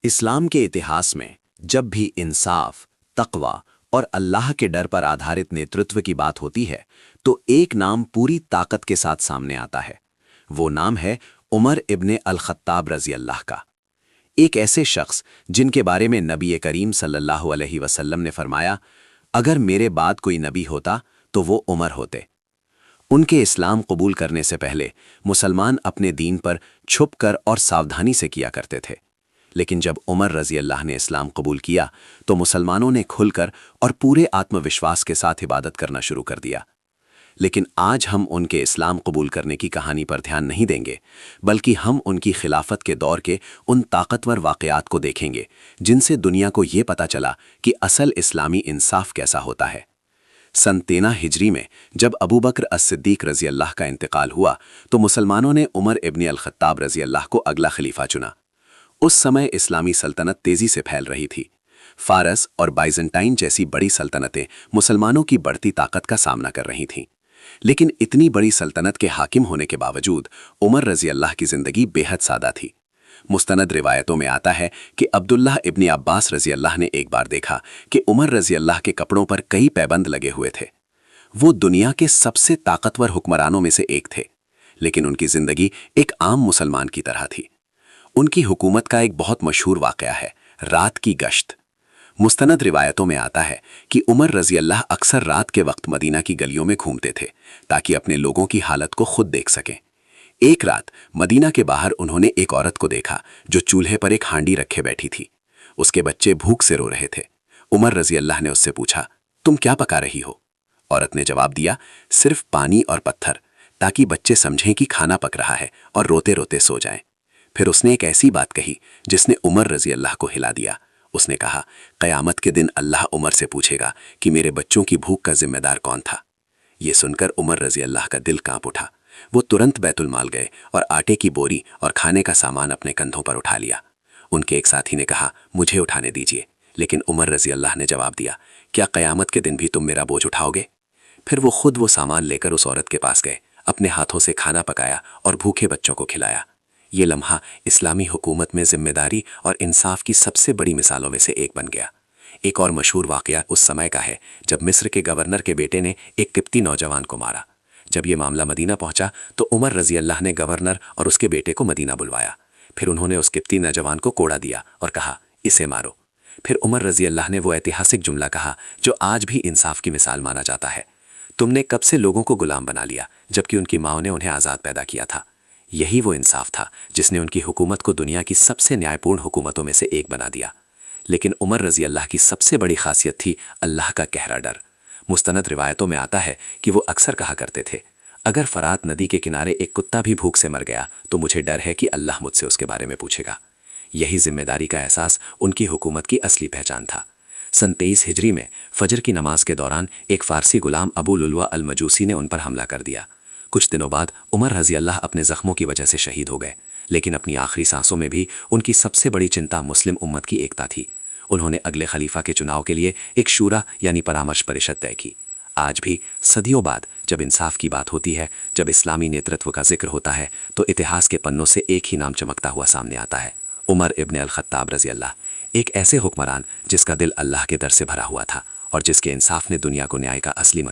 اسلام کے اتہاس میں جب بھی انصاف، تقوی اور اللہ کے ڈر پر آدھارت نیترتو کی بات ہوتی ہے تو ایک نام پوری طاقت کے ساتھ سامنے آتا ہے۔ وہ نام ہے عمر ابن الخطاب رضی اللہ کا، ایک ایسے شخص جن کے بارے میں نبی کریم صلی اللہ علیہ وسلم نے فرمایا، اگر میرے بعد کوئی نبی ہوتا تو وہ عمر ہوتے۔ ان کے اسلام قبول کرنے سے پہلے مسلمان اپنے دین پر چھپ کر اور ساودھانی سے کیا کرتے تھے، لیکن جب عمر رضی اللہ نے اسلام قبول کیا تو مسلمانوں نے کھل کر اور پورے آتم وشواس کے ساتھ عبادت کرنا شروع کر دیا۔ لیکن آج ہم ان کے اسلام قبول کرنے کی کہانی پر دھیان نہیں دیں گے، بلکہ ہم ان کی خلافت کے دور کے ان طاقتور واقعات کو دیکھیں گے جن سے دنیا کو یہ پتہ چلا کہ اصل اسلامی انصاف کیسا ہوتا ہے۔ سن 13 ہجری میں جب ابو بکر الصدیق رضی اللہ کا انتقال ہوا تو مسلمانوں نے عمر ابن الخطاب رضی اللہ کو اگلا خلیفہ چنا۔ اس سمے اسلامی سلطنت تیزی سے پھیل رہی تھی۔ فارس اور بائزنٹائن جیسی بڑی سلطنتیں مسلمانوں کی بڑھتی طاقت کا سامنا کر رہی تھیں، لیکن اتنی بڑی سلطنت کے حاکم ہونے کے باوجود عمر رضی اللہ کی زندگی بے حد سادہ تھی۔ مستند روایتوں میں آتا ہے کہ عبداللہ ابن عباس رضی اللہ نے ایک بار دیکھا کہ عمر رضی اللہ کے کپڑوں پر کئی پیبند لگے ہوئے تھے۔ وہ دنیا کے سب سے طاقتور حکمرانوں میں سے ایک تھے، لیکن ان کی زندگی ایک عام مسلمان کی طرح تھی۔ ان کی حکومت کا ایک بہت مشہور واقعہ ہے رات کی گشت۔ مستند روایتوں میں آتا ہے کہ عمر رضی اللہ اکثر رات کے وقت مدینہ کی گلیوں میں گھومتے تھے تاکہ اپنے لوگوں کی حالت کو خود دیکھ سکیں۔ ایک رات مدینہ کے باہر انہوں نے ایک عورت کو دیکھا جو چولہے پر ایک ہانڈی رکھے بیٹھی تھی۔ اس کے بچے بھوک سے رو رہے تھے۔ عمر رضی اللہ نے اس سے پوچھا، تم کیا پکا رہی ہو؟ عورت نے جواب دیا، صرف پانی اور پتھر، تاکہ بچے سمجھیں کہ کھانا پک رہا ہے اور روتے روتے سو جائیں۔ پھر اس نے ایک ایسی بات کہی جس نے عمر رضی اللہ کو ہلا دیا۔ اس نے کہا، قیامت کے دن اللہ عمر سے پوچھے گا کہ میرے بچوں کی بھوک کا ذمہ دار کون تھا۔ یہ سن کر عمر رضی اللہ کا دل کانپ اٹھا۔ وہ ترنت بیت المال گئے اور آٹے کی بوری اور کھانے کا سامان اپنے کندھوں پر اٹھا لیا۔ ان کے ایک ساتھی نے کہا، مجھے اٹھانے دیجیے، لیکن عمر رضی اللہ نے جواب دیا، کیا قیامت کے دن بھی تم میرا بوجھ اٹھاؤ گے؟ پھر وہ خود وہ سامان لے کر اس عورت کے پاس گئے، اپنے ہاتھوں سے کھانا پکایا اور بھوکے بچوں کو کھلایا۔ یہ لمحہ اسلامی حکومت میں ذمہ داری اور انصاف کی سب سے بڑی مثالوں میں سے ایک بن گیا۔ ایک اور مشہور واقعہ اس سمے کا ہے جب مصر کے گورنر کے بیٹے نے ایک قبطی نوجوان کو مارا۔ جب یہ معاملہ مدینہ پہنچا تو عمر رضی اللہ نے گورنر اور اس کے بیٹے کو مدینہ بلوایا۔ پھر انہوں نے اس قبطی نوجوان کو کوڑا دیا اور کہا، اسے مارو۔ پھر عمر رضی اللہ نے وہ ایتہاسک جملہ کہا جو آج بھی انصاف کی مثال مانا جاتا ہے، تم نے کب سے لوگوں کو غلام بنا لیا جبکہ ان کی ماں نے انہیں آزاد پیدا کیا تھا۔ یہی وہ انصاف تھا جس نے ان کی حکومت کو دنیا کی سب سے نیائے پورن حکومتوں میں سے ایک بنا دیا۔ لیکن عمر رضی اللہ کی سب سے بڑی خاصیت تھی اللہ کا گہرا ڈر۔ مستند روایتوں میں آتا ہے کہ وہ اکثر کہا کرتے تھے، اگر فرات ندی کے کنارے ایک کتا بھی بھوک سے مر گیا تو مجھے ڈر ہے کہ اللہ مجھ سے اس کے بارے میں پوچھے گا۔ یہی ذمہ داری کا احساس ان کی حکومت کی اصلی پہچان تھا۔ سن 23 ہجری میں فجر کی نماز کے دوران ایک فارسی غلام ابو لؤلؤ المجوسی نے ان پر حملہ کر دیا۔ کچھ دنوں بعد عمر رضی اللہ اپنے زخموں کی وجہ سے شہید ہو گئے، لیکن اپنی آخری سانسوں میں بھی ان کی سب سے بڑی چنتا مسلم امت کی ایکتا تھی۔ انہوں نے اگلے خلیفہ کے چناؤ کے لیے ایک شورا یعنی پرامرش پریشد طے کی۔ آج بھی صدیوں بعد جب انصاف کی بات ہوتی ہے، جب اسلامی نیترتو کا ذکر ہوتا ہے تو اتہاس کے پنوں سے ایک ہی نام چمکتا ہوا سامنے آتا ہے، عمر ابن الخطاب رضی اللہ، ایک ایسے حکمران جس کا دل اللہ کے در سے بھرا ہوا تھا اور جس کے انصاف نے دنیا کو نیائے کا اصلی مطلب